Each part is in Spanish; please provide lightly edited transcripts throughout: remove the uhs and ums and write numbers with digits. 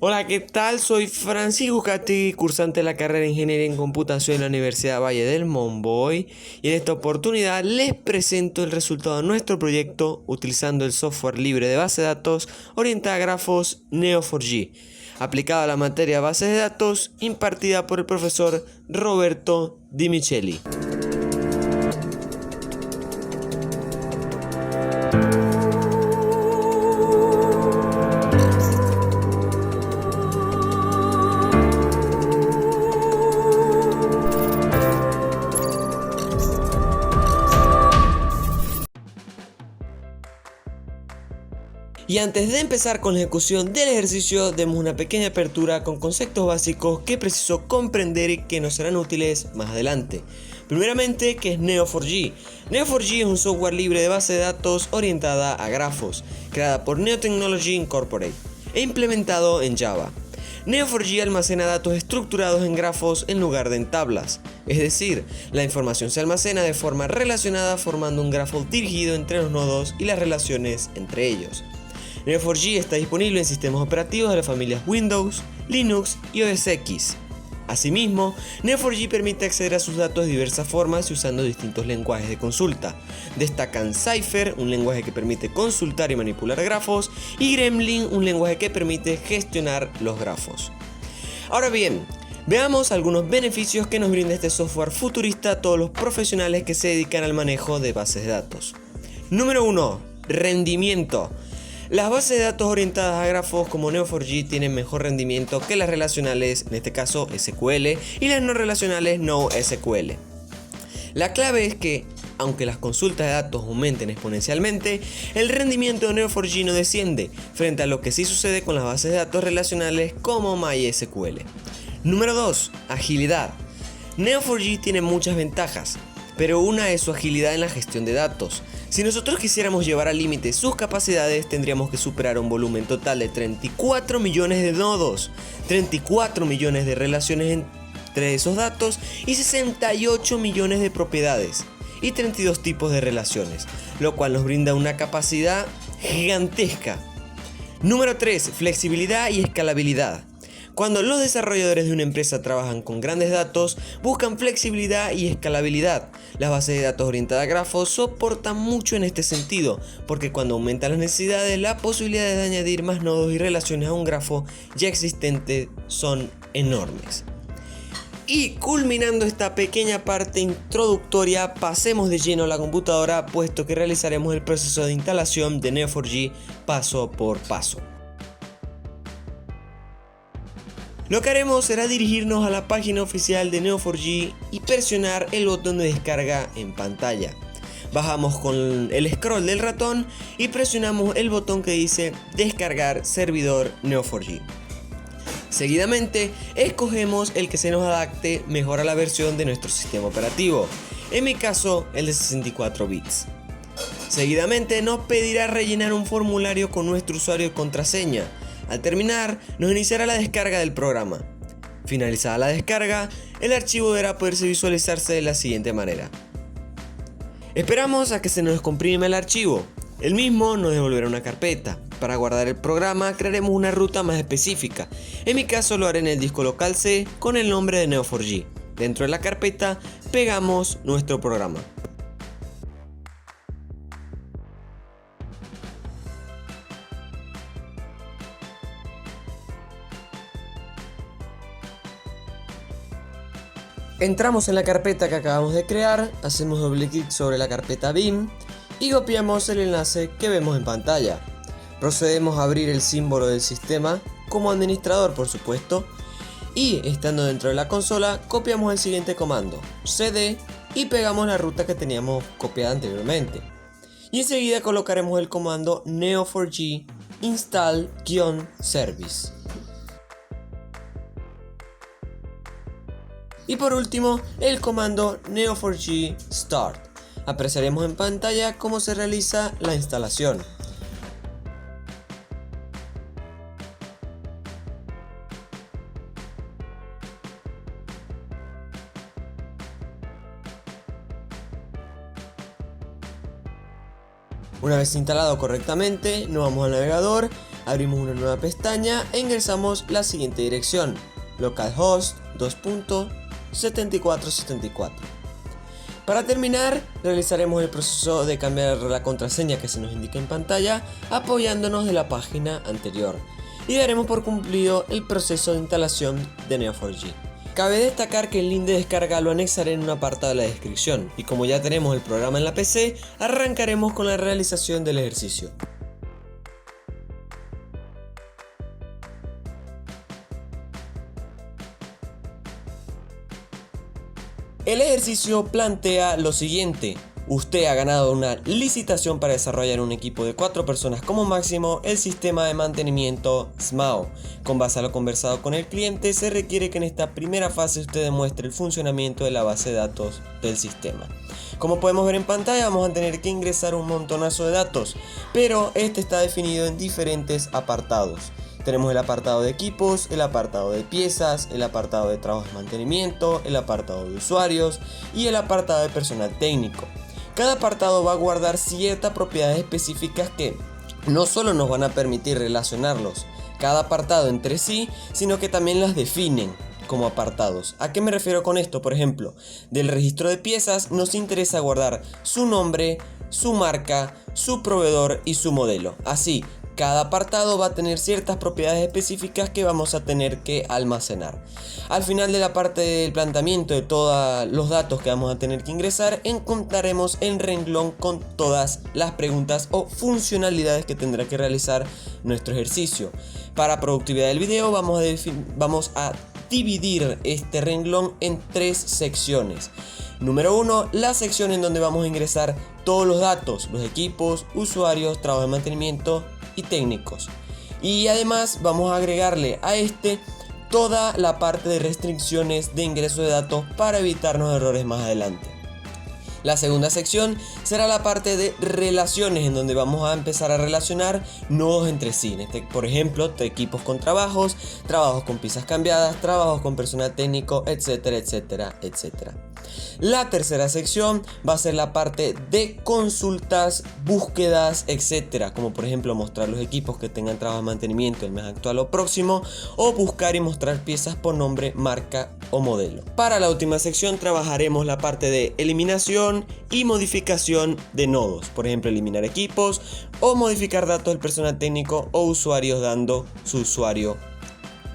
Hola, ¿qué tal? Soy Francisco Cati, cursante de la carrera de Ingeniería en Computación en la Universidad Valle del Monboy, y en esta oportunidad les presento el resultado de nuestro proyecto utilizando el software libre de base de datos orientada a grafos Neo4j, aplicado a la materia bases de datos impartida por el profesor Roberto Di Micheli. Y antes de empezar con la ejecución del ejercicio, demos una pequeña apertura con conceptos básicos que preciso comprender y que nos serán útiles más adelante. Primeramente, ¿qué es Neo4j? Neo4j es un software libre de base de datos orientada a grafos, creada por Neo Technology Incorporated e implementado en Java. Neo4j almacena datos estructurados en grafos en lugar de en tablas, es decir, la información se almacena de forma relacionada formando un grafo dirigido entre los nodos y las relaciones entre ellos. Neo4j está disponible en sistemas operativos de las familias Windows, Linux y OS X. Asimismo, Neo4j permite acceder a sus datos de diversas formas y usando distintos lenguajes de consulta. Destacan Cypher, un lenguaje que permite consultar y manipular grafos, y Gremlin, un lenguaje que permite gestionar los grafos. Ahora bien, veamos algunos beneficios que nos brinda este software futurista a todos los profesionales que se dedican al manejo de bases de datos. Número 1. Rendimiento. Las bases de datos orientadas a grafos como Neo4j tienen mejor rendimiento que las relacionales, en este caso SQL, y las no relacionales NoSQL. La clave es que, aunque las consultas de datos aumenten exponencialmente, el rendimiento de Neo4j no desciende, frente a lo que sí sucede con las bases de datos relacionales como MySQL. Número 2. Agilidad. Neo4j tiene muchas ventajas, pero una es su agilidad en la gestión de datos. Si nosotros quisiéramos llevar al límite sus capacidades, tendríamos que superar un volumen total de 34 millones de nodos, 34 millones de relaciones entre esos datos y 68 millones de propiedades y 32 tipos de relaciones, lo cual nos brinda una capacidad gigantesca. Número 3. Flexibilidad y escalabilidad. Cuando los desarrolladores de una empresa trabajan con grandes datos, buscan flexibilidad y escalabilidad. Las bases de datos orientadas a grafos soportan mucho en este sentido, porque cuando aumentan las necesidades, las posibilidades de añadir más nodos y relaciones a un grafo ya existente son enormes. Y culminando esta pequeña parte introductoria, pasemos de lleno a la computadora, puesto que realizaremos el proceso de instalación de Neo4j paso por paso. Lo que haremos será dirigirnos a la página oficial de Neo4j y presionar el botón de descarga en pantalla. Bajamos con el scroll del ratón y presionamos el botón que dice descargar servidor Neo4j. Seguidamente, escogemos el que se nos adapte mejor a la versión de nuestro sistema operativo, en mi caso el de 64 bits. Seguidamente nos pedirá rellenar un formulario con nuestro usuario y contraseña. Al terminar, nos iniciará la descarga del programa. Finalizada la descarga, el archivo deberá poderse visualizarse de la siguiente manera. Esperamos a que se nos comprime el archivo. El mismo nos devolverá una carpeta. Para guardar el programa, crearemos una ruta más específica. En mi caso lo haré en el disco local C con el nombre de Neo4j. Dentro de la carpeta, pegamos nuestro programa. Entramos en la carpeta que acabamos de crear, hacemos doble clic sobre la carpeta BIM y copiamos el enlace que vemos en pantalla. Procedemos a abrir el símbolo del sistema como administrador, por supuesto, y estando dentro de la consola copiamos el siguiente comando, cd, y pegamos la ruta que teníamos copiada anteriormente. Y enseguida colocaremos el comando neo4j install-service. Y por último, el comando neo4j start. Apreciaremos en pantalla cómo se realiza la instalación. Una vez instalado correctamente, nos vamos al navegador Abrimos una nueva pestaña e ingresamos la siguiente dirección: localhost 2.7474. Para terminar, realizaremos el proceso de cambiar la contraseña que se nos indica en pantalla, apoyándonos de la página anterior, y daremos por cumplido el proceso de instalación de Neo4j. Cabe destacar que el link de descarga lo anexaré en un apartado de la descripción, y como ya tenemos el programa en la PC, arrancaremos con la realización del ejercicio. El ejercicio plantea lo siguiente: usted ha ganado una licitación para desarrollar un equipo de 4 personas como máximo el sistema de mantenimiento SMAO. Con base a lo conversado con el cliente, se requiere que en esta primera fase usted demuestre el funcionamiento de la base de datos del sistema. Como podemos ver en pantalla, vamos a tener que ingresar un montonazo de datos, pero este está definido en diferentes apartados. Tenemos el apartado de equipos, el apartado de piezas, el apartado de trabajos de mantenimiento, el apartado de usuarios y el apartado de personal técnico. Cada apartado va a guardar ciertas propiedades específicas que no solo nos van a permitir relacionarlos cada apartado entre sí, sino que también las definen como apartados. ¿A qué me refiero con esto? Por ejemplo, del registro de piezas nos interesa guardar su nombre, su marca, su proveedor y su modelo. Así, cada apartado va a tener ciertas propiedades específicas que vamos a tener que almacenar. Al final de la parte del planteamiento de todos los datos que vamos a tener que ingresar, encontraremos el renglón con todas las preguntas o funcionalidades que tendrá que realizar nuestro ejercicio. Para productividad del video vamos a dividir este renglón en 3 secciones. Número 1, la sección en donde vamos a ingresar todos los datos, los equipos, usuarios, trabajo de mantenimiento y técnicos. Y además vamos a agregarle a toda la parte de restricciones de ingreso de datos para evitarnos errores más adelante. La segunda sección será la parte de relaciones, en donde vamos a empezar a relacionar nodos entre sí. Por ejemplo, equipos con trabajos con piezas cambiadas, trabajos con personal técnico, etcétera, etcétera, etcétera. La tercera sección va a ser la parte de consultas, búsquedas, etcétera, como por ejemplo mostrar los equipos que tengan trabajo de mantenimiento el mes actual o próximo, o buscar y mostrar piezas por nombre, marca o modelo. Para la última sección trabajaremos la parte de eliminación y modificación de nodos, por ejemplo eliminar equipos o modificar datos del personal técnico o usuarios dando su usuario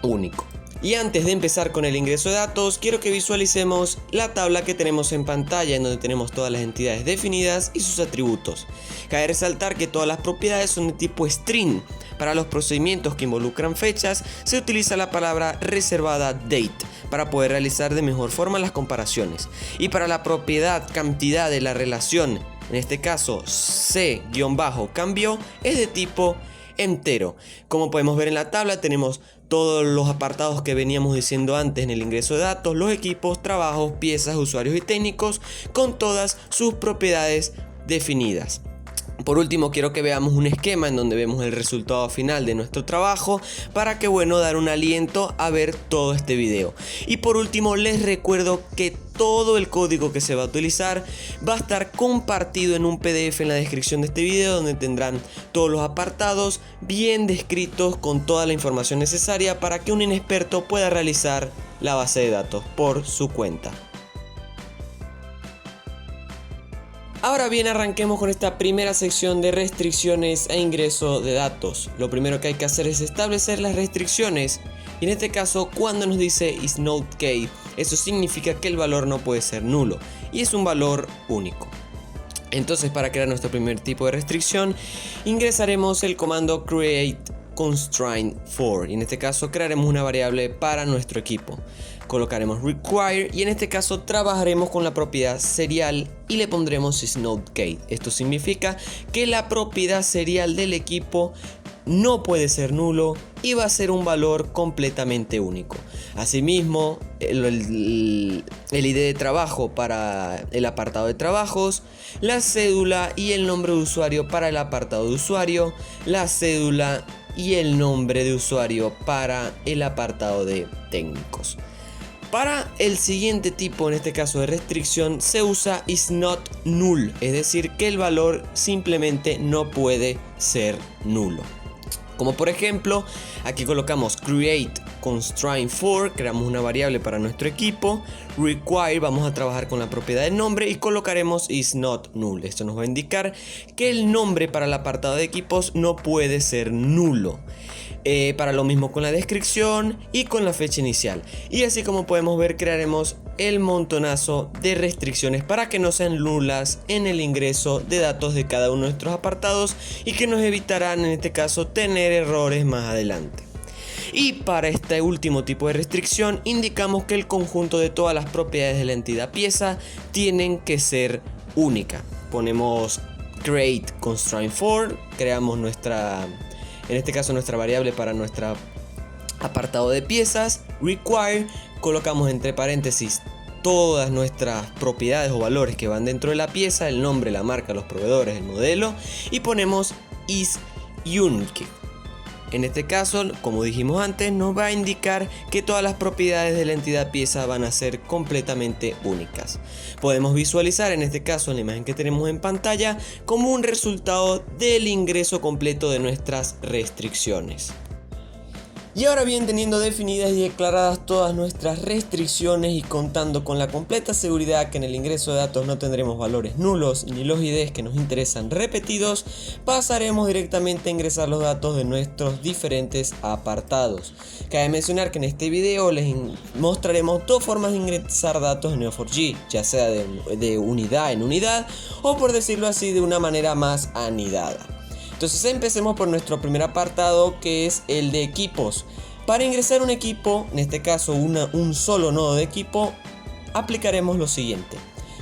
único. Y antes de empezar con el ingreso de datos, quiero que visualicemos la tabla que tenemos en pantalla, en donde tenemos todas las entidades definidas y sus atributos. Cabe resaltar que todas las propiedades son de tipo string. Para los procedimientos que involucran fechas, se utiliza la palabra reservada date para poder realizar de mejor forma las comparaciones. Y para la propiedad cantidad de la relación, en este caso c-cambió, es de tipo entero. Como podemos ver en la tabla, tenemos todos los apartados que veníamos diciendo antes en el ingreso de datos, los equipos, trabajos, piezas, usuarios y técnicos, con todas sus propiedades definidas. Por último, quiero que veamos un esquema en donde vemos el resultado final de nuestro trabajo para que, dar un aliento a ver todo este video. Y por último, les recuerdo que todo el código que se va a utilizar va a estar compartido en un PDF en la descripción de este video, donde tendrán todos los apartados bien descritos con toda la información necesaria para que un inexperto pueda realizar la base de datos por su cuenta. Ahora bien, arranquemos con esta primera sección de restricciones e ingreso de datos. Lo primero que hay que hacer es establecer las restricciones, y en este caso cuando nos dice is not case, eso significa que el valor no puede ser nulo y es un valor único. Entonces, para crear nuestro primer tipo de restricción, ingresaremos el comando create constraint for, y en este caso crearemos una variable para nuestro equipo. Colocaremos require y en este caso trabajaremos con la propiedad serial y le pondremos isNodeCase. Esto significa que la propiedad serial del equipo no puede ser nulo y va a ser un valor completamente único. Asimismo, el ID de trabajo para el apartado de trabajos, la cédula y el nombre de usuario para el apartado de usuario, la cédula y el nombre de usuario para el apartado de técnicos. Para el siguiente tipo, en este caso de restricción, se usa isNotNull, es decir, que el valor simplemente no puede ser nulo. Como por ejemplo, aquí colocamos create constraint for, creamos una variable para nuestro equipo. Require, vamos a trabajar con la propiedad del nombre y colocaremos is not null. Esto nos va a indicar que el nombre para el apartado de equipos no puede ser nulo. Para lo mismo con la descripción y con la fecha inicial. Y así como podemos ver, crearemos el montonazo de restricciones para que no sean nulas en el ingreso de datos de cada uno de nuestros apartados y que nos evitarán en este caso tener errores más adelante. Y para este último tipo de restricción indicamos que el conjunto de todas las propiedades de la entidad pieza tienen que ser única. Ponemos create constraint for, creamos en este caso nuestra variable para nuestro apartado de piezas. Require, colocamos entre paréntesis todas nuestras propiedades o valores que van dentro de la pieza, el nombre, la marca, los proveedores, el modelo, y ponemos is unique. En este caso, como dijimos antes, nos va a indicar que todas las propiedades de la entidad pieza van a ser completamente únicas. Podemos visualizar en este caso en la imagen que tenemos en pantalla como un resultado del ingreso completo de nuestras restricciones. Y ahora bien, teniendo definidas y declaradas todas nuestras restricciones y contando con la completa seguridad que en el ingreso de datos no tendremos valores nulos ni los IDs que nos interesan repetidos, pasaremos directamente a ingresar los datos de nuestros diferentes apartados. Cabe mencionar que en este video les mostraremos dos formas de ingresar datos en Neo4j, ya sea de unidad en unidad o, por decirlo así, de una manera más anidada. Entonces empecemos por nuestro primer apartado, que es el de equipos. Para ingresar un equipo, en este caso un solo nodo de equipo, aplicaremos lo siguiente.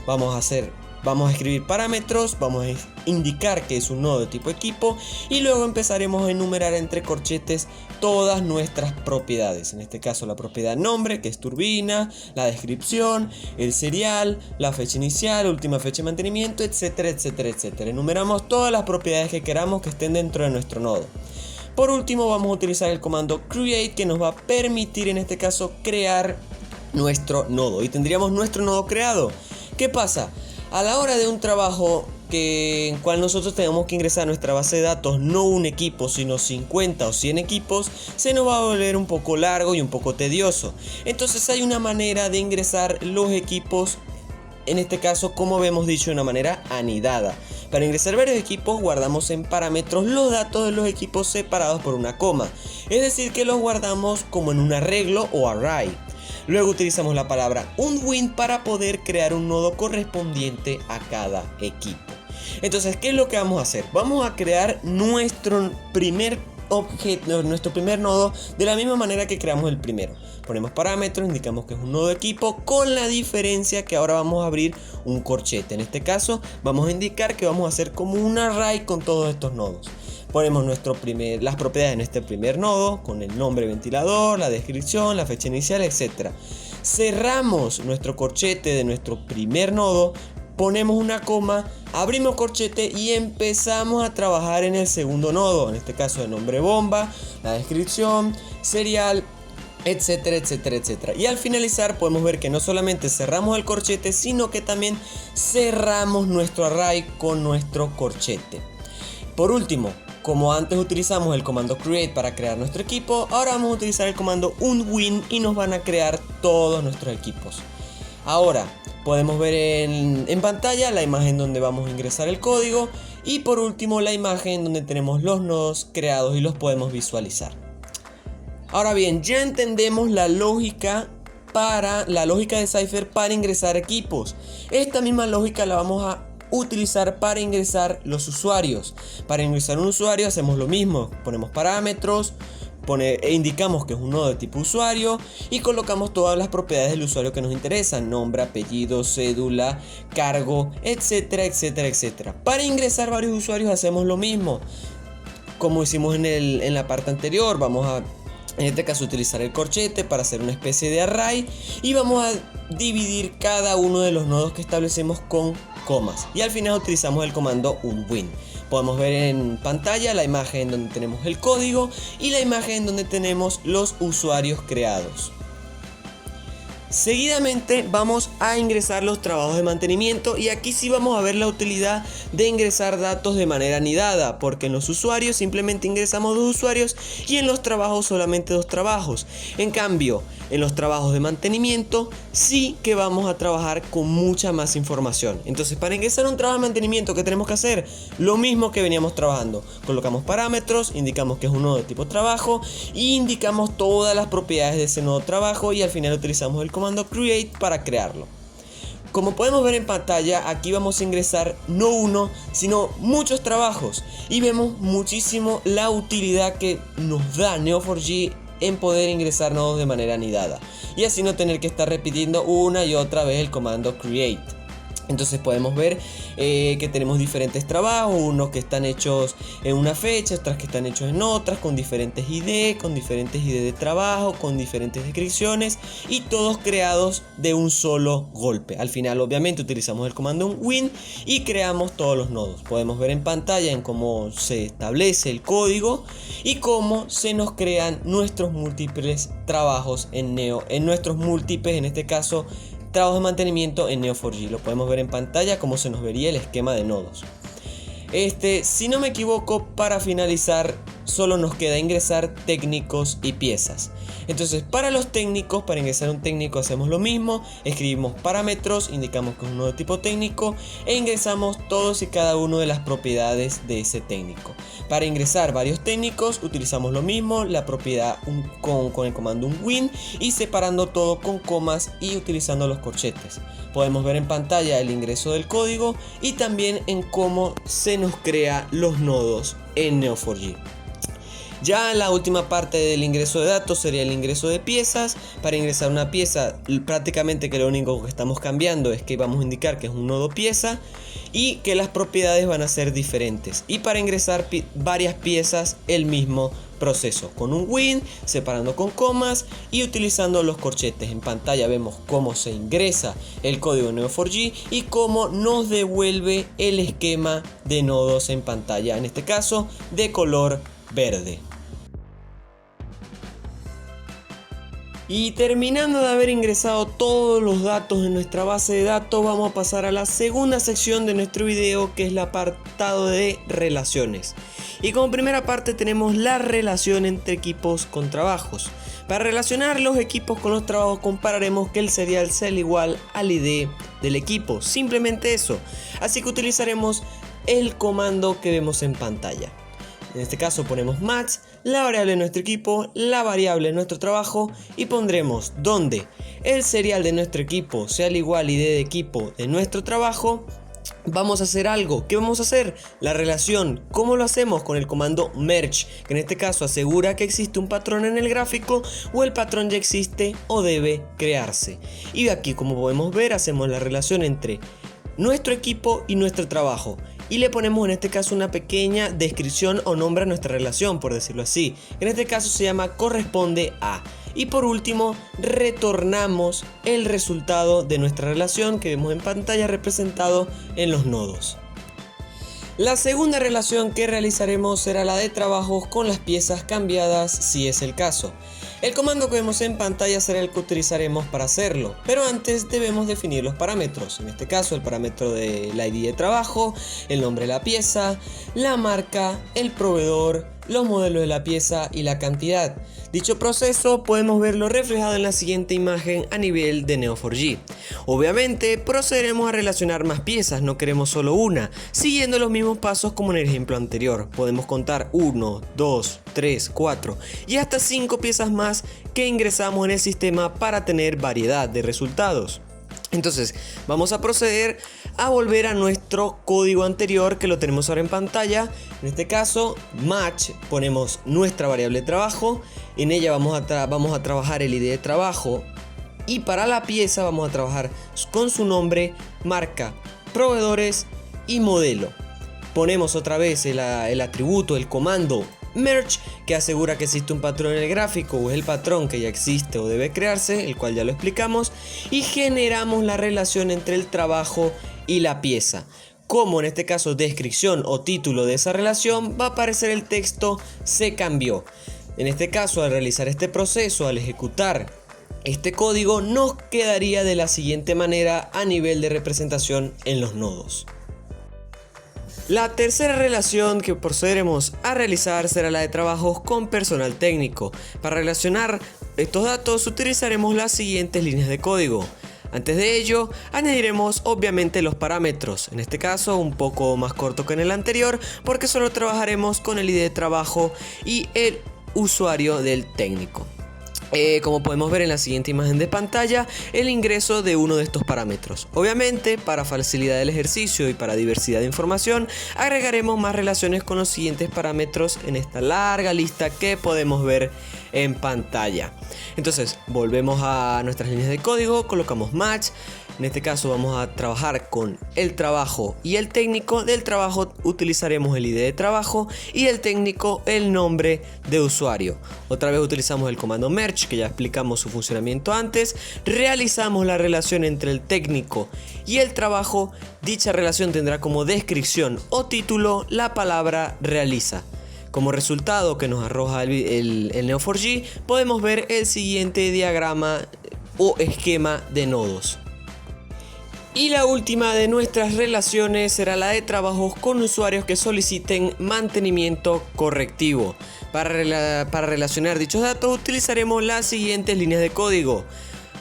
Vamos a escribir parámetros, vamos a indicar que es un nodo de tipo equipo y luego empezaremos a enumerar entre corchetes todas nuestras propiedades. En este caso la propiedad nombre, que es turbina, la descripción, el serial, la fecha inicial, última fecha de mantenimiento, etcétera, etcétera, etcétera. Enumeramos todas las propiedades que queramos que estén dentro de nuestro nodo. Por último, vamos a utilizar el comando create, que nos va a permitir en este caso crear nuestro nodo, y tendríamos nuestro nodo creado. ¿Qué pasa? A la hora de un trabajo en cual nosotros tengamos que ingresar a nuestra base de datos no un equipo sino 50 o 100 equipos, se nos va a volver un poco largo y un poco tedioso. Entonces hay una manera de ingresar los equipos, en este caso como habíamos dicho, de una manera anidada. Para ingresar varios equipos guardamos en parámetros los datos de los equipos separados por una coma, es decir que los guardamos como en un arreglo o array. Luego utilizamos la palabra unwin para poder crear un nodo correspondiente a cada equipo. Entonces, ¿qué es lo que vamos a hacer? Vamos a crear nuestro primer objeto, nuestro primer nodo, de la misma manera que creamos el primero. Ponemos parámetros, indicamos que es un nodo de equipo, con la diferencia que ahora vamos a abrir un corchete. En este caso vamos a indicar que vamos a hacer como un array con todos estos nodos. Ponemos las propiedades de nuestro primer nodo con el nombre ventilador, la descripción, la fecha inicial, etc. Cerramos nuestro corchete de nuestro primer nodo, ponemos una coma, abrimos corchete y empezamos a trabajar en el segundo nodo, en este caso el nombre bomba, la descripción, serial, etcétera, etcétera, etcétera. Y al finalizar podemos ver que no solamente cerramos el corchete, sino que también cerramos nuestro array con nuestro corchete. Por último, como antes utilizamos el comando create para crear nuestro equipo, ahora vamos a utilizar el comando unwin y nos van a crear todos nuestros equipos. Ahora podemos ver en pantalla la imagen donde vamos a ingresar el código y por último la imagen donde tenemos los nodos creados y los podemos visualizar. Ahora bien, ya entendemos la lógica de Cypher para ingresar equipos. Esta misma lógica la vamos a utilizar para ingresar los usuarios. Para ingresar un usuario hacemos lo mismo, ponemos parámetros, indicamos que es un nodo de tipo usuario y colocamos todas las propiedades del usuario que nos interesan: nombre, apellido, cédula, cargo, etcétera, etcétera, etcétera. Para ingresar varios usuarios hacemos lo mismo, como hicimos en la parte anterior. Vamos a, en este caso, utilizar el corchete para hacer una especie de array y vamos a dividir cada uno de los nodos que establecemos con comas, y al final utilizamos el comando unwin. Podemos ver en pantalla la imagen donde tenemos el código y la imagen donde tenemos los usuarios creados. Seguidamente vamos a ingresar los trabajos de mantenimiento y aquí sí vamos a ver la utilidad de ingresar datos de manera anidada, porque en los usuarios simplemente ingresamos 2 usuarios y en los trabajos solamente 2 trabajos. En cambio, en los trabajos de mantenimiento sí que vamos a trabajar con mucha más información. Entonces, para ingresar un trabajo de mantenimiento, ¿qué tenemos que hacer? Lo mismo que veníamos trabajando. Colocamos parámetros, indicamos que es un nodo de tipo trabajo y indicamos todas las propiedades de ese nodo trabajo y al final utilizamos el comando create para crearlo. Como podemos ver en pantalla, aquí vamos a ingresar no uno, sino muchos trabajos y vemos muchísimo la utilidad que nos da Neo4j en poder ingresar nodos de manera anidada y así no tener que estar repitiendo una y otra vez el comando create. Entonces podemos ver que tenemos diferentes trabajos, unos que están hechos en una fecha, otros que están hechos en otras, con diferentes ID de trabajo, con diferentes descripciones y todos creados de un solo golpe. Al final obviamente utilizamos el comando win y creamos todos los nodos. Podemos ver en pantalla en cómo se establece el código y cómo se nos crean nuestros múltiples trabajos en en este caso trabajos de mantenimiento en Neo4j. Lo podemos ver en pantalla cómo se nos vería el esquema de nodos. Si no me equivoco, para finalizar solo nos queda ingresar técnicos y piezas. Entonces, para los técnicos, para ingresar un técnico hacemos lo mismo, escribimos parámetros, indicamos que es un nodo de tipo técnico e ingresamos todos y cada uno de las propiedades de ese técnico. Para ingresar varios técnicos utilizamos lo mismo, la propiedad con el comando win y separando todo con comas y utilizando los corchetes. Podemos ver en pantalla el ingreso del código y también en cómo se nos crea los nodos en Neo4j. Ya la última parte del ingreso de datos sería el ingreso de piezas. Para ingresar una pieza, prácticamente que lo único que estamos cambiando es que vamos a indicar que es un nodo pieza y que las propiedades van a ser diferentes. Y para ingresar varias piezas, el mismo proceso, con un win, separando con comas y utilizando los corchetes. En pantalla vemos cómo se ingresa el código Neo4j y cómo nos devuelve el esquema de nodos en pantalla, en este caso de color verde. Y terminando de haber ingresado todos los datos en nuestra base de datos, vamos a pasar a la segunda sección de nuestro video, que es el apartado de relaciones. Y como primera parte tenemos la relación entre equipos con trabajos. Para relacionar los equipos con los trabajos compararemos que el serial sea igual al ID del equipo, simplemente eso. Así que utilizaremos el comando que vemos en pantalla. En este caso ponemos match, la variable de nuestro equipo, la variable de nuestro trabajo y pondremos donde el serial de nuestro equipo sea igual al ID de equipo de nuestro trabajo. Vamos a hacer algo. ¿Qué vamos a hacer? La relación. ¿Cómo lo hacemos? Con el comando merge, que en este caso asegura que existe un patrón en el gráfico o el patrón ya existe o debe crearse. Y aquí, como podemos ver, hacemos la relación entre nuestro equipo y nuestro trabajo. Y le ponemos en este caso una pequeña descripción o nombre a nuestra relación, por decirlo así. En este caso se llama corresponde a. Y por último, retornamos el resultado de nuestra relación que vemos en pantalla representado en los nodos. La segunda relación que realizaremos será la de trabajos con las piezas cambiadas si es el caso. El comando que vemos en pantalla será el que utilizaremos para hacerlo, pero antes debemos definir los parámetros, en este caso el parámetro del ID de trabajo, el nombre de la pieza, la marca, el proveedor, los modelos de la pieza y la cantidad. Dicho proceso podemos verlo reflejado en la siguiente imagen a nivel de Neo4j. Obviamente procederemos a relacionar más piezas, no queremos solo una, siguiendo los mismos pasos como en el ejemplo anterior. Podemos contar 1, 2, 3, 4 y hasta 5 piezas más que ingresamos en el sistema para tener variedad de resultados. Entonces vamos a proceder a volver a nuestro código anterior que lo tenemos ahora en pantalla. En este caso match, ponemos nuestra variable de trabajo, en ella vamos a trabajar el ID de trabajo y para la pieza vamos a trabajar con su nombre, marca, proveedores y modelo. Ponemos otra vez el atributo, el comando merge, que asegura que existe un patrón en el gráfico o es el patrón que ya existe o debe crearse, el cual ya lo explicamos, y generamos la relación entre el trabajo y la pieza. Como en este caso descripción o título de esa relación va a aparecer el texto se cambió. En este caso, al realizar este proceso, al ejecutar Este código nos quedaría de la siguiente manera a nivel de representación en los nodos. La tercera relación que procederemos a realizar será la de trabajos con personal técnico. Para relacionar estos datos utilizaremos las siguientes líneas de código. Antes de ello, añadiremos obviamente los parámetros, en este caso un poco más corto que en el anterior, porque solo trabajaremos con el ID de trabajo y el usuario del técnico. Como podemos ver en la siguiente imagen de pantalla, el ingreso de uno de estos parámetros. Obviamente, para facilidad del ejercicio y para diversidad de información, agregaremos más relaciones con los siguientes parámetros en esta larga lista que podemos ver en pantalla. Entonces, volvemos a nuestras líneas de código, colocamos match. En este caso vamos a trabajar con el trabajo y el técnico. Del trabajo utilizaremos el ID de trabajo y el técnico el nombre de usuario. Otra vez utilizamos el comando merge, que ya explicamos su funcionamiento antes. Realizamos la relación entre el técnico y el trabajo. Dicha relación tendrá como descripción o título la palabra realiza. Como resultado que nos arroja el Neo4j, podemos ver el siguiente diagrama o esquema de nodos. Y la última de nuestras relaciones será la de trabajos con usuarios que soliciten mantenimiento correctivo. Para relacionar dichos datos utilizaremos las siguientes líneas de código.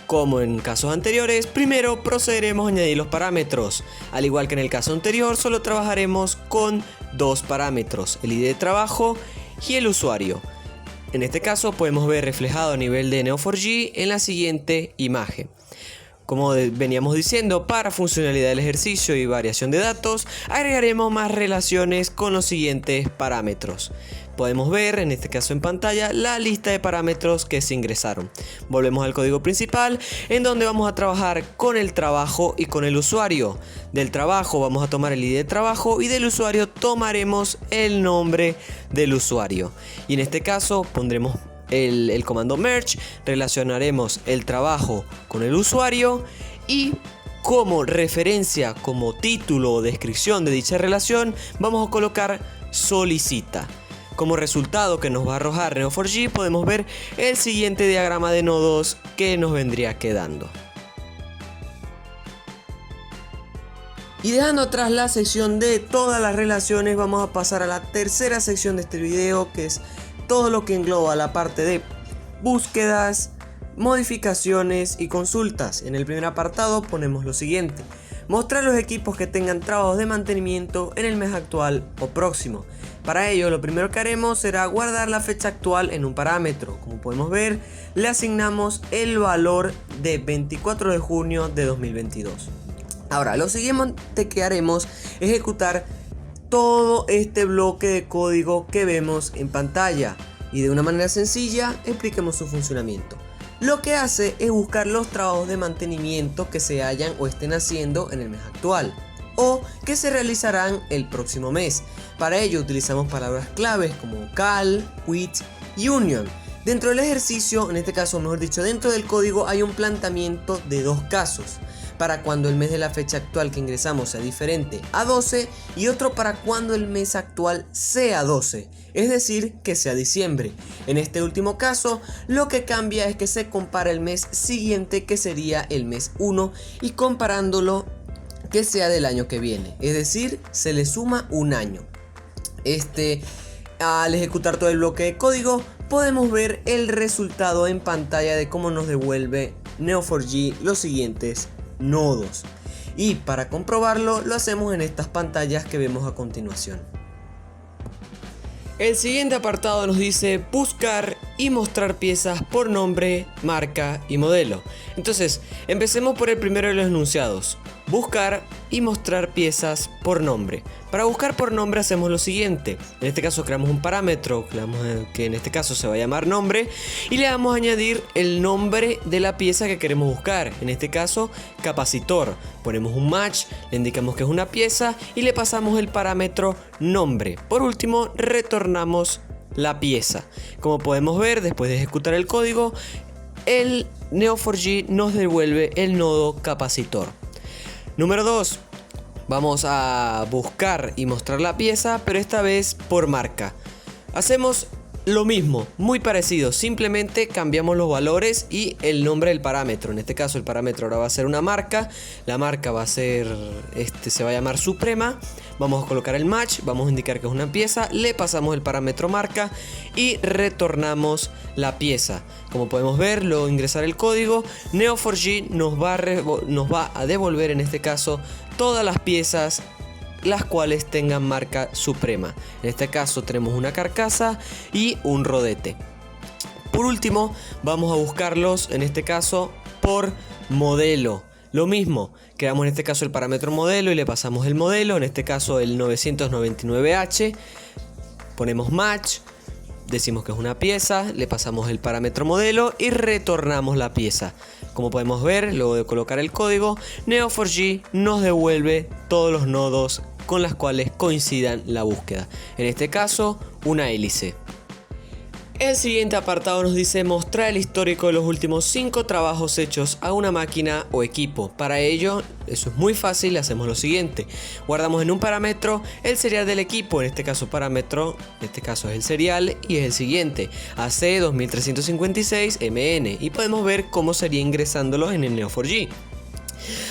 Como en casos anteriores, primero procederemos a añadir los parámetros. Al igual que en el caso anterior, solo trabajaremos con dos parámetros, el ID de trabajo y el usuario. En este caso podemos ver reflejado a nivel de Neo4j en la siguiente imagen. Como veníamos diciendo, para funcionalidad del ejercicio y variación de datos, agregaremos más relaciones con los siguientes parámetros. Podemos ver, en este caso en pantalla, la lista de parámetros que se ingresaron. Volvemos al código principal, en donde vamos a trabajar con el trabajo y con el usuario. Del trabajo vamos a tomar el ID de trabajo y del usuario tomaremos el nombre del usuario. Y en este caso pondremos el comando merge, relacionaremos el trabajo con el usuario y como referencia, como título o descripción de dicha relación, vamos a colocar solicita. Como resultado que nos va a arrojar Neo4j, podemos ver el siguiente diagrama de nodos que nos vendría quedando. Y dejando atrás la sección de todas las relaciones, vamos a pasar a la tercera sección de este video, que es todo lo que engloba la parte de búsquedas, modificaciones y consultas. En el primer apartado ponemos lo siguiente: mostrar los equipos que tengan trabajos de mantenimiento en el mes actual o próximo. Para ello, lo primero que haremos será guardar la fecha actual en un parámetro. Como podemos ver, le asignamos el valor de 24 de junio de 2022. Ahora, lo siguiente que haremos es ejecutar todo este bloque de código que vemos en pantalla y de una manera sencilla expliquemos su funcionamiento. Lo que hace es buscar los trabajos de mantenimiento que se hayan o estén haciendo en el mes actual o que se realizarán el próximo mes. Para ello utilizamos palabras claves como cal, quit y union. Dentro del ejercicio, en este caso mejor dicho dentro del código, hay un planteamiento de dos casos: para cuando el mes de la fecha actual que ingresamos sea diferente a 12 y otro para cuando el mes actual sea 12, es decir, que sea diciembre. En este último caso, lo que cambia es que se compara el mes siguiente, que sería el mes 1, y comparándolo que sea del año que viene, es decir, se le suma un año. Al ejecutar todo el bloque de código, podemos ver el resultado en pantalla de cómo nos devuelve Neo4j los siguientes nodos, y para comprobarlo lo hacemos en estas pantallas que vemos a continuación. El siguiente apartado nos dice buscar y mostrar piezas por nombre, marca y modelo. Entonces, empecemos por el primero de los enunciados: buscar y mostrar piezas por nombre. Para buscar por nombre hacemos lo siguiente: en este caso creamos un parámetro que en este caso se va a llamar nombre, y le vamos a añadir el nombre de la pieza que queremos buscar, en este caso capacitor. Ponemos un match, le indicamos que es una pieza y le pasamos el parámetro nombre. Por último, retornamos la pieza. Como podemos ver, después de ejecutar el código, el Neo4j nos devuelve el nodo capacitor. Número 2. Vamos a buscar y mostrar la pieza, pero esta vez por marca. Hacemos Lo mismo, muy parecido, simplemente cambiamos los valores y el nombre del parámetro. En este caso el parámetro ahora va a ser una marca, la marca va a ser, se va a llamar Suprema. Vamos a colocar el match, vamos a indicar que es una pieza, le pasamos el parámetro marca y retornamos la pieza. Como podemos ver, luego de ingresar el código, Neo4j nos va a devolver en este caso todas las piezas las cuales tengan marca Suprema. En este caso tenemos una carcasa y un rodete. Por último, vamos a buscarlos en este caso por modelo. Lo mismo, creamos en este caso el parámetro modelo y le pasamos el modelo, en este caso el 999H, ponemos match, decimos que es una pieza, le pasamos el parámetro modelo y retornamos la pieza. Como podemos ver, luego de colocar el código, Neo4j nos devuelve todos los nodos con las cuales coincidan la búsqueda. En este caso, una hélice. El siguiente apartado nos dice mostrar el histórico de los últimos 5 trabajos hechos a una máquina o equipo. Para ello, eso es muy fácil, hacemos lo siguiente. Guardamos en un parámetro el serial del equipo, en este caso parámetro, en este caso es el serial y es el siguiente, AC2356MN, y podemos ver cómo sería ingresándolo en el Neo4j.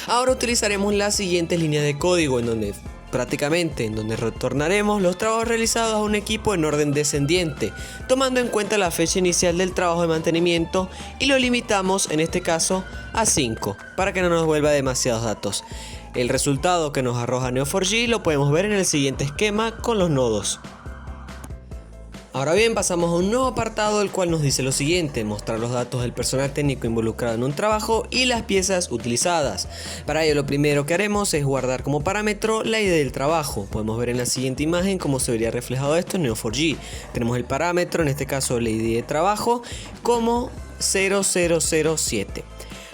Ahora utilizaremos las siguientes líneas de código en donde retornaremos los trabajos realizados a un equipo en orden descendiente, tomando en cuenta la fecha inicial del trabajo de mantenimiento, y lo limitamos en este caso a 5 para que no nos vuelva demasiados datos. El resultado que nos arroja Neo4j lo podemos ver en el siguiente esquema con los nodos. Ahora bien, pasamos a un nuevo apartado, el cual nos dice lo siguiente: mostrar los datos del personal técnico involucrado en un trabajo y las piezas utilizadas. Para ello, lo primero que haremos es guardar como parámetro la ID del trabajo. Podemos ver en la siguiente imagen cómo se vería reflejado esto en Neo4j. Tenemos el parámetro, en este caso la ID de trabajo, como 0007.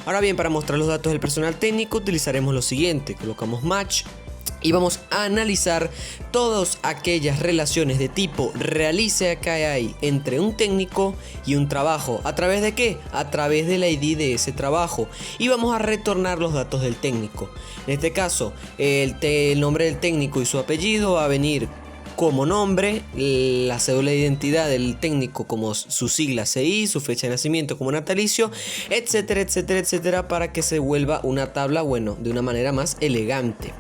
Ahora bien, para mostrar los datos del personal técnico utilizaremos lo siguiente: colocamos match y vamos a analizar todas aquellas relaciones de tipo realice que hay entre un técnico y un trabajo. ¿A través de qué? A través del ID de ese trabajo, y vamos a retornar los datos del técnico. En este caso, el nombre del técnico y su apellido va a venir como nombre, la cédula de identidad del técnico como su sigla CI, su fecha de nacimiento como natalicio, etcétera, etcétera, etcétera, para que se vuelva una tabla, bueno, de una manera más elegante.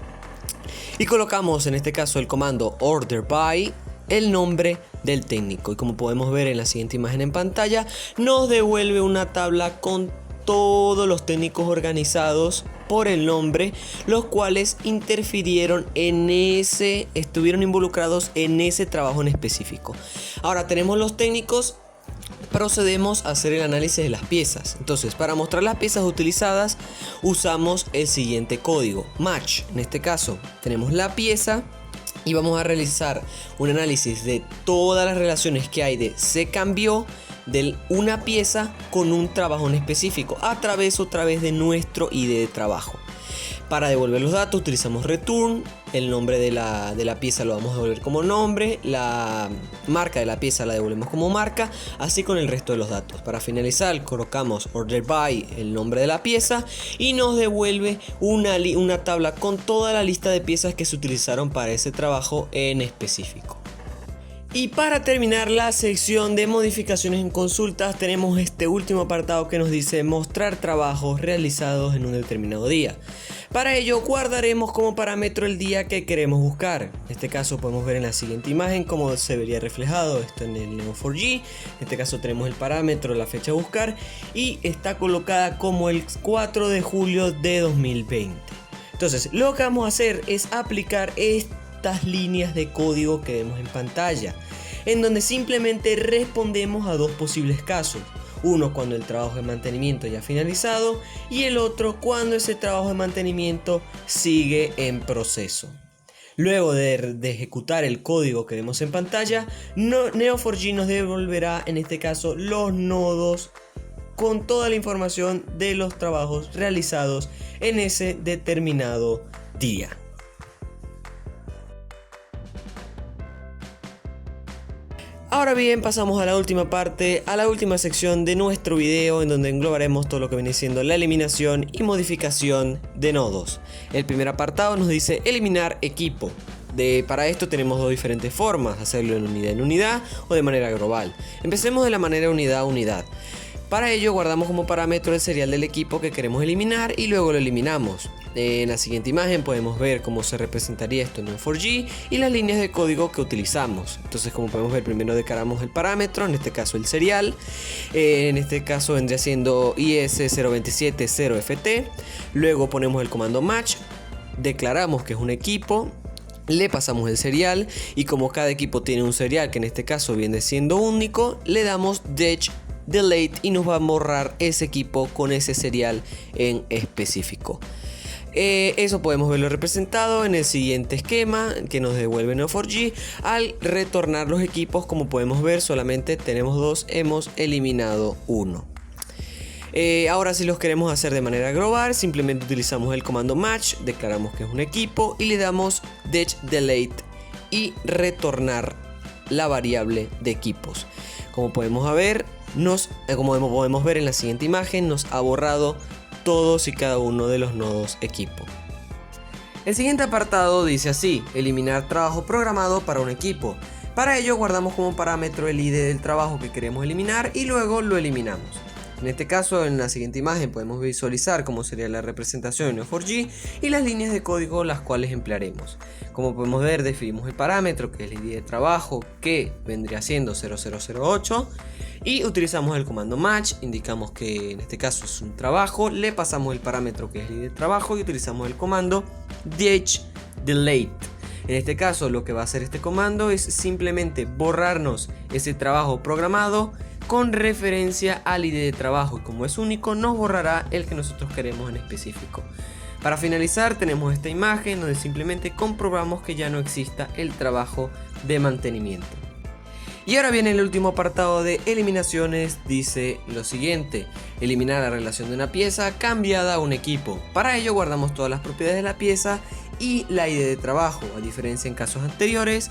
Y colocamos en este caso el comando order by, el nombre del técnico, y como podemos ver en la siguiente imagen en pantalla, nos devuelve una tabla con todos los técnicos organizados por el nombre, los cuales estuvieron involucrados en ese trabajo en específico. Ahora tenemos los técnicos, procedemos a hacer el análisis de las piezas. Entonces, para mostrar las piezas utilizadas usamos el siguiente código match. En este caso tenemos la pieza y vamos a realizar un análisis de todas las relaciones que hay de se cambió de una pieza con un trabajo en específico a través de nuestro ID de trabajo. Para devolver los datos utilizamos return, el nombre de la pieza lo vamos a devolver como nombre, la marca de la pieza la devolvemos como marca, así con el resto de los datos. Para finalizar colocamos order by, el nombre de la pieza, y nos devuelve una tabla con toda la lista de piezas que se utilizaron para ese trabajo en específico. Y para terminar la sección de modificaciones en consultas, tenemos este último apartado que nos dice mostrar trabajos realizados en un determinado día. Para ello guardaremos como parámetro el día que queremos buscar. En este caso podemos ver en la siguiente imagen cómo se vería reflejado esto en el Neo4j. En este caso tenemos el parámetro, la fecha a buscar, y está colocada como el 4 de julio de 2020. Entonces lo que vamos a hacer es aplicar estas líneas de código que vemos en pantalla, en donde simplemente respondemos a dos posibles casos: uno cuando el trabajo de mantenimiento ya ha finalizado, y el otro cuando ese trabajo de mantenimiento sigue en proceso. Luego de ejecutar el código que vemos en pantalla, Neo4j nos devolverá en este caso los nodos con toda la información de los trabajos realizados en ese determinado día. Ahora bien, pasamos a la última parte, a la última sección de nuestro video, en donde englobaremos todo lo que viene siendo la eliminación y modificación de nodos. El primer apartado nos dice eliminar equipo. Para esto tenemos dos diferentes formas, hacerlo en unidad o de manera global. Empecemos de la manera unidad a unidad. Para ello guardamos como parámetro el serial del equipo que queremos eliminar y luego lo eliminamos. En la siguiente imagen podemos ver cómo se representaría esto en Neo4j y las líneas de código que utilizamos. Entonces, como podemos ver, primero declaramos el parámetro, en este caso el serial. En este caso vendría siendo is0270ft. Luego ponemos el comando match, declaramos que es un equipo. Le pasamos el serial y como cada equipo tiene un serial que en este caso viene siendo único, le damos delete y nos va a borrar ese equipo con ese serial en específico. Eso podemos verlo representado en el siguiente esquema que nos devuelve Neo4j. Al retornar los equipos, como podemos ver, solamente tenemos dos, hemos eliminado uno. Ahora si los queremos hacer de manera global, simplemente utilizamos el comando match, declaramos que es un equipo y le damos delete y retornar la variable de equipos. Como podemos ver, como podemos ver en la siguiente imagen, nos ha borrado todos y cada uno de los nodos equipo. El siguiente apartado dice así: eliminar trabajo programado para un equipo. Para ello guardamos como parámetro el ID del trabajo que queremos eliminar y luego lo eliminamos. En este caso, en la siguiente imagen podemos visualizar cómo sería la representación de Neo4j y las líneas de código las cuales emplearemos. Como podemos ver, definimos el parámetro que es el ID de trabajo, que vendría siendo 0008, y utilizamos el comando match, indicamos que en este caso es un trabajo, le pasamos el parámetro que es el ID de trabajo y utilizamos el comando delete. En este caso lo que va a hacer este comando es simplemente borrarnos ese trabajo programado con referencia al ID de trabajo, y como es único nos borrará el que nosotros queremos en específico. Para finalizar tenemos esta imagen donde simplemente comprobamos que ya no exista el trabajo de mantenimiento. Y ahora viene el último apartado de eliminaciones, dice lo siguiente: eliminar la relación de una pieza cambiada a un equipo. Para ello guardamos todas las propiedades de la pieza y la ID de trabajo. A diferencia en casos anteriores,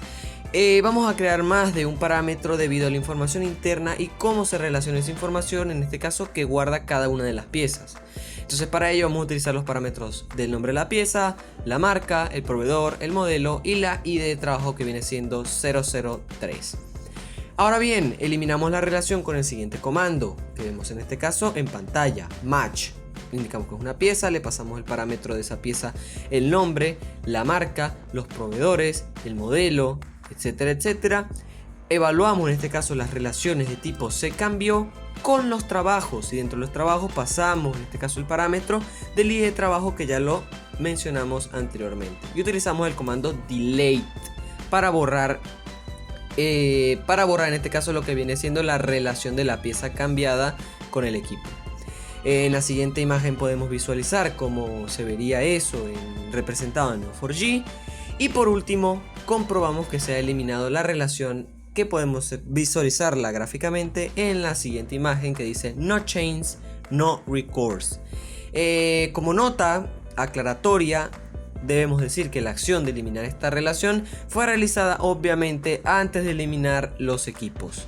vamos a crear más de un parámetro debido a la información interna y cómo se relaciona esa información, en este caso que guarda cada una de las piezas. Entonces para ello vamos a utilizar los parámetros del nombre de la pieza, la marca, el proveedor, el modelo y la ID de trabajo que viene siendo 003. Ahora bien, eliminamos la relación con el siguiente comando que vemos en este caso en pantalla: match. Indicamos que es una pieza, le pasamos el parámetro de esa pieza, el nombre, la marca, los proveedores, el modelo, etcétera, etcétera. Evaluamos en este caso las relaciones de tipo se cambió con los trabajos y dentro de los trabajos pasamos en este caso el parámetro del ID de trabajo que ya lo mencionamos anteriormente y utilizamos el comando delete para borrar en este caso lo que viene siendo la relación de la pieza cambiada con el equipo. En la siguiente imagen podemos visualizar cómo se vería eso representado en Neo4j. Y por último, comprobamos que se ha eliminado la relación, que podemos visualizarla gráficamente en la siguiente imagen que dice no change, no recourse. Como nota aclaratoria, debemos decir que la acción de eliminar esta relación fue realizada obviamente antes de eliminar los equipos.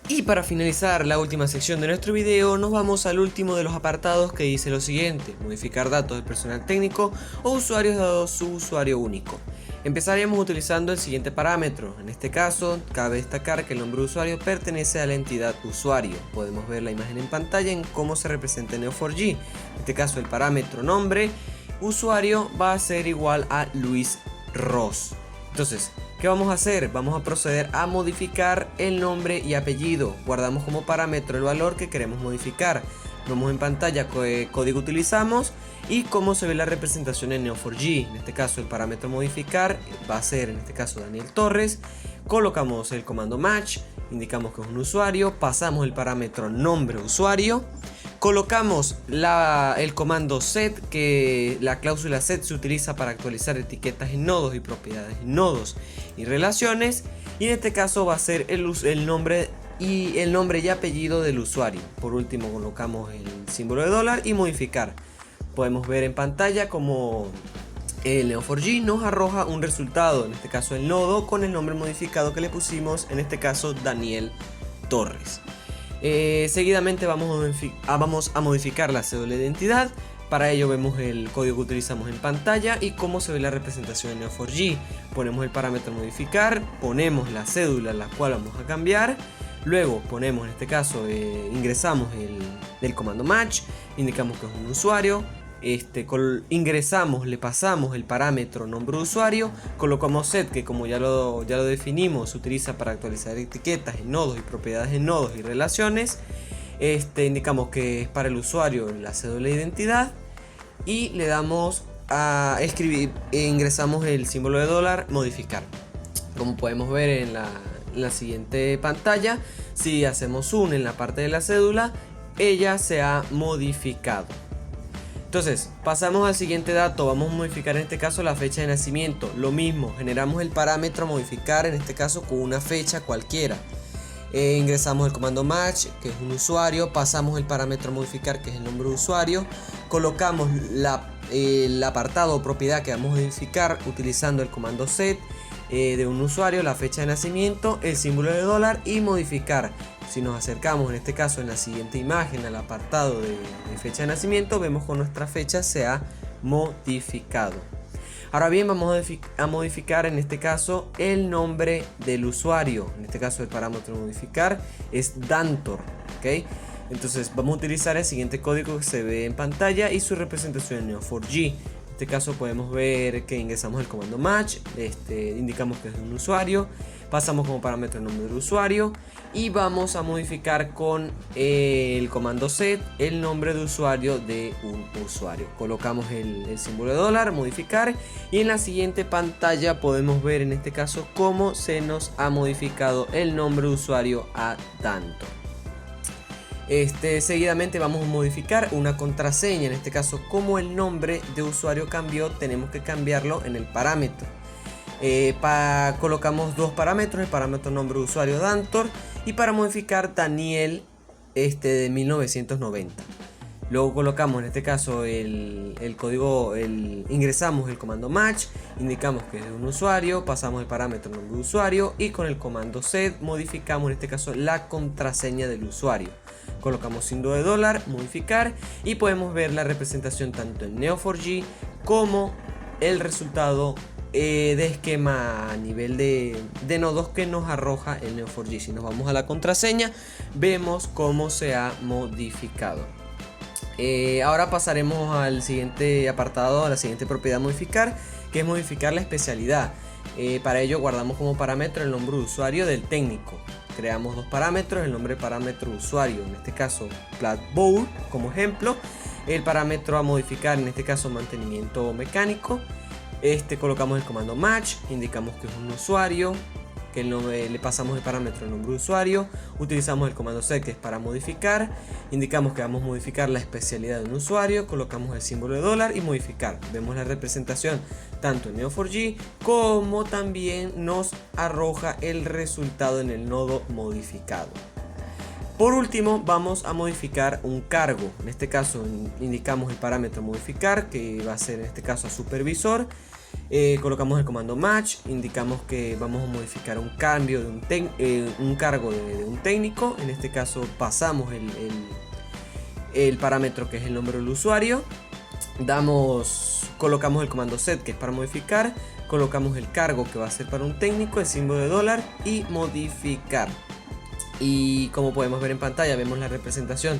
Y para finalizar la última sección de nuestro video, nos vamos al último de los apartados que dice lo siguiente: modificar datos del personal técnico o usuarios dado su usuario único. Empezaríamos utilizando el siguiente parámetro. En este caso, cabe destacar que el nombre de usuario pertenece a la entidad usuario. Podemos ver la imagen en pantalla en cómo se representa en Neo4j. En este caso, el parámetro nombre usuario va a ser igual a Luis Ross. Entonces, ¿qué vamos a hacer? Vamos a proceder a modificar el nombre y apellido. Guardamos como parámetro el valor que queremos modificar. Vemos en pantalla qué código utilizamos y cómo se ve la representación en Neo4j. En este caso el parámetro modificar va a ser en este caso Daniel Torres. Colocamos el comando match, indicamos que es un usuario, pasamos el parámetro nombre usuario. Colocamos el comando set, que la cláusula set se utiliza para actualizar etiquetas en nodos y propiedades en nodos y relaciones. Y en este caso va a ser el nombre y apellido del usuario. Por último colocamos el símbolo de dólar y modificar. Podemos ver en pantalla como el Neo4j nos arroja un resultado, en este caso el nodo con el nombre modificado que le pusimos, en este caso Daniel Torres. Seguidamente vamos a modificar la cédula de identidad Para ello vemos el código que utilizamos en pantalla y cómo se ve la representación en Neo4j. Ponemos el parámetro modificar, ponemos la cédula la cual vamos a cambiar. Luego ponemos, en este caso, ingresamos el comando match, indicamos que es un usuario. Ingresamos, le pasamos el parámetro nombre de usuario, colocamos set, que como ya lo definimos, se utiliza para actualizar etiquetas en nodos y propiedades en nodos y relaciones. Indicamos que es para el usuario la cédula de identidad y le damos a escribir e ingresamos el símbolo de dólar modificar. Como podemos ver en la siguiente pantalla, si hacemos zoom en la parte de la cédula, ella se ha modificado. Entonces pasamos al siguiente dato, vamos a modificar en este caso la fecha de nacimiento. Lo mismo, generamos el parámetro modificar, en este caso con una fecha cualquiera. Ingresamos el comando match, que es un usuario, pasamos el parámetro modificar, que es el nombre de usuario, colocamos el apartado o propiedad que vamos a modificar utilizando el comando set de un usuario, la fecha de nacimiento, el símbolo de dólar y modificar. Si nos acercamos en este caso en la siguiente imagen al apartado de fecha de nacimiento, vemos que nuestra fecha se ha modificado. Ahora bien, vamos a modificar en este caso el nombre del usuario. En este caso el parámetro modificar es Dantor, ¿ok? Entonces vamos a utilizar el siguiente código que se ve en pantalla y su representación en Neo4j. En este caso podemos ver que ingresamos el comando match, indicamos que es un usuario, pasamos como parámetro el nombre del usuario y vamos a modificar con el comando set el nombre de usuario de un usuario. Colocamos el símbolo de dólar, modificar, y en la siguiente pantalla podemos ver en este caso cómo se nos ha modificado el nombre de usuario a tanto. Seguidamente vamos a modificar una contraseña, en este caso como el nombre de usuario cambió, tenemos que cambiarlo en el parámetro. Colocamos dos parámetros, el parámetro nombre de usuario Dantor y para modificar Daniel de 1990. Luego colocamos en este caso el código, ingresamos el comando match, indicamos que es de un usuario, pasamos el parámetro nombre de usuario y con el comando set modificamos en este caso la contraseña del usuario. Colocamos símbolo de dólar, modificar y podemos ver la representación tanto en Neo4j como el resultado de esquema a nivel de nodos que nos arroja el Neo4j. Si nos vamos a la contraseña, vemos cómo se ha modificado. Ahora pasaremos al siguiente apartado, a la siguiente propiedad a modificar, que es modificar la especialidad. Para ello guardamos como parámetro el nombre de usuario del técnico. Creamos dos parámetros, el nombre de parámetro usuario, en este caso Blackboard como ejemplo, el parámetro a modificar, en este caso mantenimiento mecánico. Colocamos el comando match, indicamos que es un usuario, que le pasamos el parámetro el nombre de usuario, utilizamos el comando set que es para modificar, indicamos que vamos a modificar la especialidad de un usuario, colocamos el símbolo de dólar y modificar. Vemos la representación tanto en Neo4j como también nos arroja el resultado en el nodo modificado. Por último vamos a modificar un cargo, en este caso indicamos el parámetro modificar que va a ser en este caso a supervisor. Colocamos el comando match, indicamos que vamos a modificar un cambio de un cargo de un técnico. En este caso pasamos el parámetro que es el nombre del usuario, colocamos el comando set que es para modificar, colocamos el cargo que va a ser para un técnico, el símbolo de dólar y modificar. Y como podemos ver en pantalla, vemos la representación,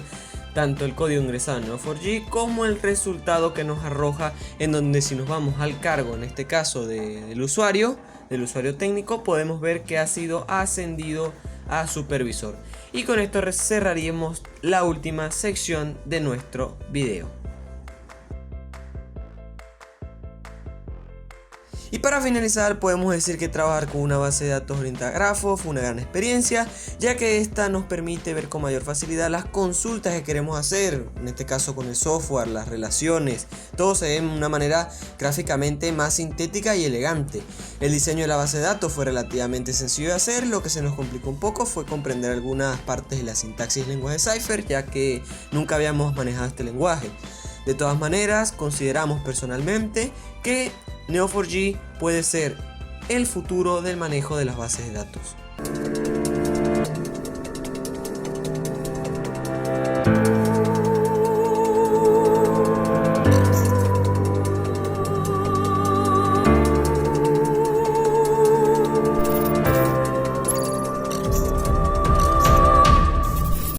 tanto el código ingresado en Neo4j como el resultado que nos arroja, en donde si nos vamos al cargo, en este caso del usuario técnico, podemos ver que ha sido ascendido a supervisor. Y con esto cerraríamos la última sección de nuestro video. Y para finalizar podemos decir que trabajar con una base de datos orientada a grafos fue una gran experiencia, ya que esta nos permite ver con mayor facilidad las consultas que queremos hacer, en este caso con el software, las relaciones, todo se ve de una manera gráficamente más sintética y elegante. El diseño de la base de datos fue relativamente sencillo de hacer, lo que se nos complicó un poco fue comprender algunas partes de la sintaxis del lenguaje Cypher, ya que nunca habíamos manejado este lenguaje. De todas maneras, consideramos personalmente que Neo4j puede ser el futuro del manejo de las bases de datos.